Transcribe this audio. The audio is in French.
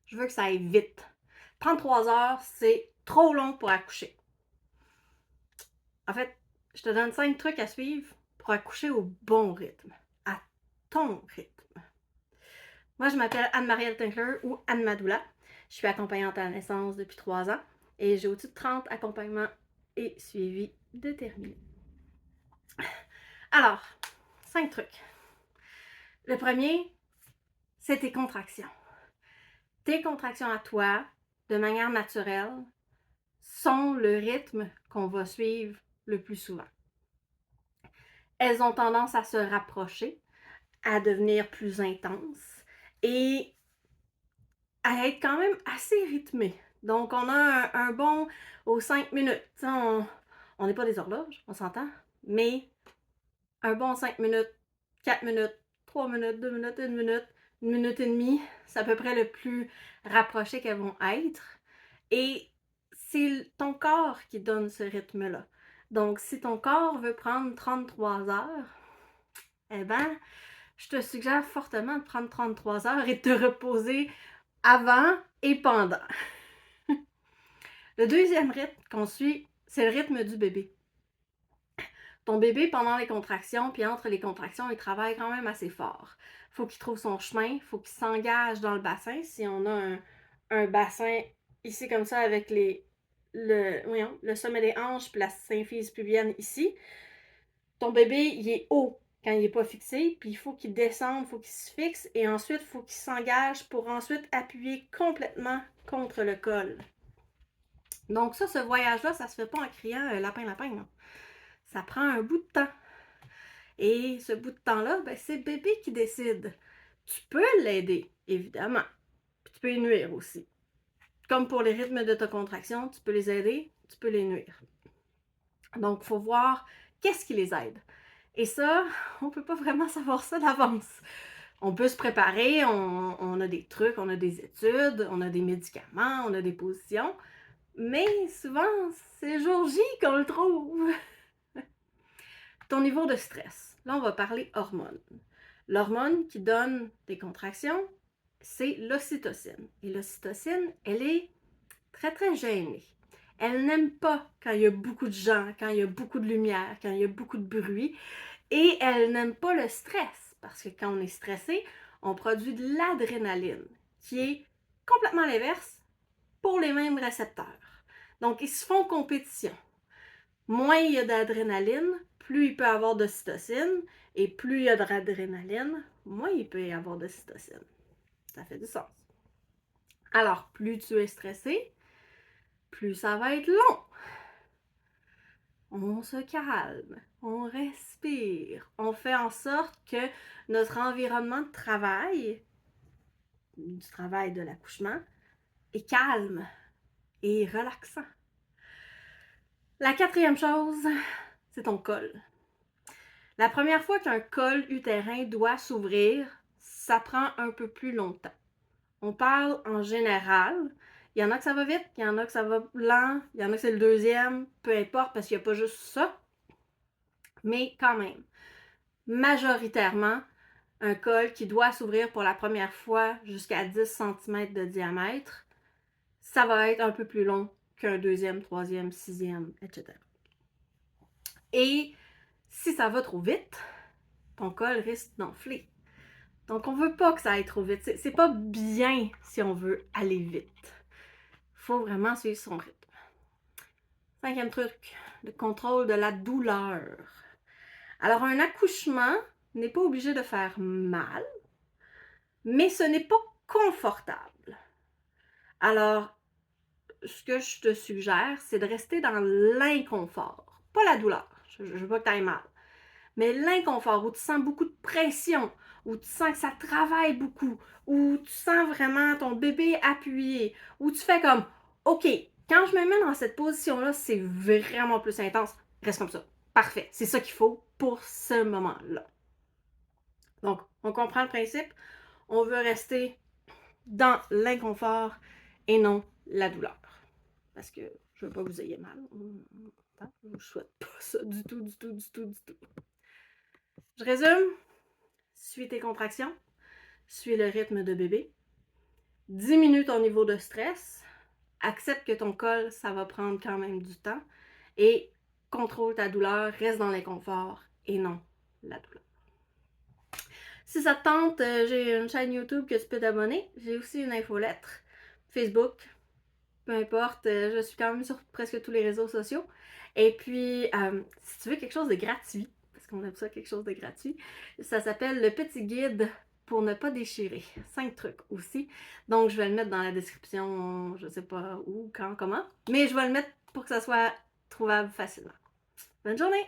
Je veux que ça aille vite. 33 heures, c'est trop long pour accoucher. En fait, je te donne 5 trucs à suivre pour accoucher au bon rythme, à ton rythme. Moi, je m'appelle Anne-Marielle Tinkler ou Anne Madoula. Je suis accompagnante à la naissance depuis 3 ans et j'ai au-dessus de 30 accompagnements et suivis déterminés. Alors, 5 trucs. Le premier, c'est tes contractions. Tes contractions à toi, de manière naturelle, sont le rythme qu'on va suivre le plus souvent. Elles ont tendance à se rapprocher, à devenir plus intenses et à être quand même assez rythmées. Donc, on a un bon aux 5 minutes. On n'est pas des horloges, on s'entend, mais un bon 5 minutes, 4 minutes, 3 minutes, 2 minutes, 1 minute et demie, c'est à peu près le plus rapproché qu'elles vont être. Et c'est ton corps qui donne ce rythme-là. Donc, si ton corps veut prendre 33 heures, eh ben, je te suggère fortement de prendre 33 heures et de te reposer avant et pendant. Le deuxième rythme qu'on suit, c'est le rythme du bébé. Ton bébé, pendant les contractions, puis entre les contractions, il travaille quand même assez fort. Il faut qu'il trouve son chemin, il faut qu'il s'engage dans le bassin. Si on a un bassin ici comme ça avec le sommet des hanches puis la symphyse pubienne ici, ton bébé, il est haut quand il n'est pas fixé, puis il faut qu'il descende, il faut qu'il se fixe, et ensuite, il faut qu'il s'engage pour ensuite appuyer complètement contre le col. Donc ça, ce voyage-là, ça se fait pas en criant lapin, lapin, non. Ça prend un bout de temps. Et ce bout de temps-là, ben, c'est le bébé qui décide. Tu peux l'aider, évidemment. Puis tu peux y nuire aussi. Comme pour les rythmes de ta contraction, tu peux les aider, tu peux les nuire. Donc, il faut voir qu'est-ce qui les aide. Et ça, on ne peut pas vraiment savoir ça d'avance. On peut se préparer, on a des trucs, on a des études, on a des médicaments, on a des positions, mais souvent, c'est jour J qu'on le trouve. Ton niveau de stress. Là, on va parler hormones. L'hormone qui donne des contractions, c'est l'ocytocine. Et l'ocytocine, elle est très, très gênée. Elle n'aime pas quand il y a beaucoup de gens, quand il y a beaucoup de lumière, quand il y a beaucoup de bruit. Et elle n'aime pas le stress, parce que quand on est stressé, on produit de l'adrénaline, qui est complètement l'inverse pour les mêmes récepteurs. Donc, ils se font compétition. Moins il y a d'adrénaline, plus il peut y avoir d'ocytocine, et plus il y a d'adrénaline, moins il peut y avoir d'ocytocine. Ça fait du sens. Alors, plus tu es stressé, plus ça va être long. On se calme, on respire, on fait en sorte que notre environnement de travail, du travail de l'accouchement, est calme et relaxant. La quatrième chose, c'est ton col. La première fois qu'un col utérin doit s'ouvrir, ça prend un peu plus longtemps. On parle en général. Il y en a que ça va vite, il y en a que ça va lent, il y en a que c'est le deuxième, peu importe, parce qu'il n'y a pas juste ça. Mais quand même, majoritairement, un col qui doit s'ouvrir pour la première fois jusqu'à 10 cm de diamètre, ça va être un peu plus long qu'un deuxième, troisième, sixième, etc. Et si ça va trop vite, ton col risque d'enfler. Donc, on ne veut pas que ça aille trop vite. C'est pas bien si on veut aller vite. Il faut vraiment suivre son rythme. Cinquième truc, le contrôle de la douleur. Alors, un accouchement n'est pas obligé de faire mal, mais ce n'est pas confortable. Alors, ce que je te suggère, c'est de rester dans l'inconfort. Pas la douleur, je ne veux pas que tu ailles mal. Mais l'inconfort, où tu sens beaucoup de pression, où tu sens que ça travaille beaucoup, où tu sens vraiment ton bébé appuyé, où tu fais comme, OK, quand je me mets dans cette position-là, c'est vraiment plus intense. Reste comme ça. Parfait. C'est ça qu'il faut pour ce moment-là. Donc, on comprend le principe. On veut rester dans l'inconfort et non la douleur. Parce que je veux pas que vous ayez mal. Je ne souhaite pas ça du tout, du tout, du tout, du tout. Je résume. Suis tes contractions. Suis le rythme de bébé. diminue ton niveau de stress, accepte que ton col, ça va prendre quand même du temps et contrôle ta douleur, reste dans l'inconfort et non la douleur. Si ça te tente, j'ai une chaîne YouTube que tu peux t'abonner. J'ai aussi une infolettre, Facebook, peu importe, je suis quand même sur presque tous les réseaux sociaux. Et puis, si tu veux quelque chose de gratuit, parce qu'on aime ça, quelque chose de gratuit, ça s'appelle le petit guide pour ne pas déchirer. 5 trucs aussi. Donc, je vais le mettre dans la description, je sais pas où, quand, comment, mais je vais le mettre pour que ça soit trouvable facilement. Bonne journée!